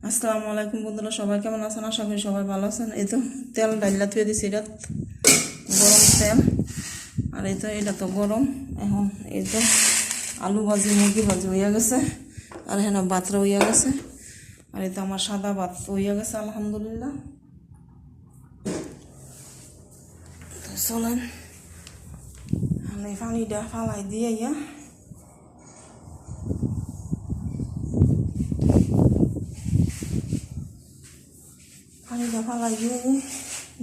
আসসালামু আলাইকুম বন্ধুরা, সবাই কেমন আছেন? আশা করি সবাই ভালো আছেন। এই তো তেল ডাইলা থুয়ে দিছি, এটা গরম তেল। আর এই তো এটা তো গরম। এখন এই তো আলু ভাজি মুরগি ভাজি হইয়া গেছে, আর এখানে ভাতরা হইয়া গেছে। আর এই তো আমার সাদা ভাত হইয়া গেছে আলহামদুলিল্লাহ। চলেন আমি পানিটা ফালাই দিয়ে পানিটা ফালাই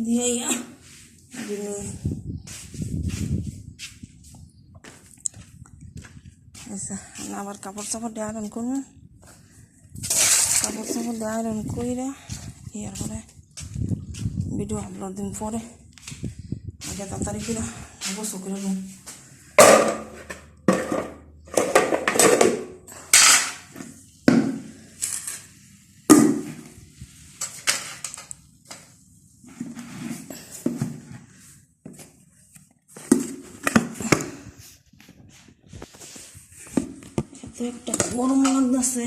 দিয়ে আচ্ছা, আবার কাপড় চাপড় দিয়ে আয়রন করবো। কাপড় চাপড় দিয়ে আয়রন কইরা ইয়ার পরে ভিডিও আপলোড দিন পরে আগে তাড়াতাড়ি করে গোসল করে রুম। এত একটা গরম লাগতেছে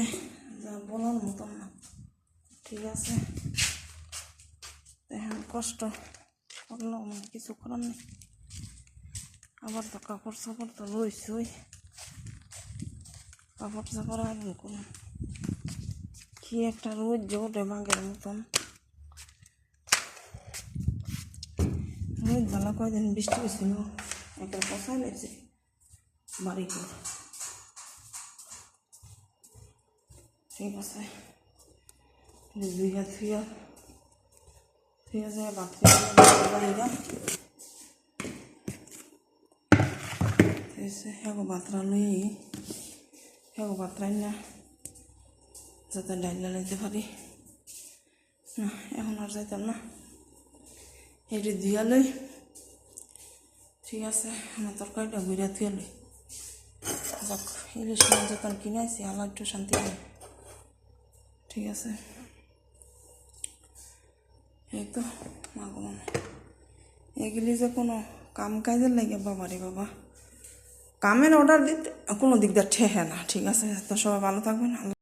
যা বলার মতন না। ঠিক আছে, এখন কষ্ট করলেও কিছু করার নেই। আবার তো কাপড় চাপড় তো রয়েছই, কাপড় চাপড় আয়রন করুন। কি একটা রোদ যে ওঠে বাঘের মতন। রোদ ভালো কয়দিন বৃষ্টি হয়েছিল, একটা পচাই লেগেছে বাড়ি করে। ঠিক আছে, দুই হাত থুয়া যায় বাথরুমে হেগো বাতরা লই হেগো বাতরাই না যাতে ডাইলা লাইতে পারি না। এখন আর যাইতাম না, এটি ধুয়া লই। ঠিক আছে, আমার তরকারিটা ঘুরিয়া থুয়া লই। যাক, ইলিশ মাছ যখন কিনে আসি আল্লাহ একটু শান্তি হয়। ঠিক আছে, এই তো মাগো এগুলি যে কোনো কাম কাজের লাগে বাবা রে বাবা, কামের অর্ডার দিতে কোনো দিকদার ঠেহে না। ঠিক আছে, তো সবাই ভালো থাকবেন।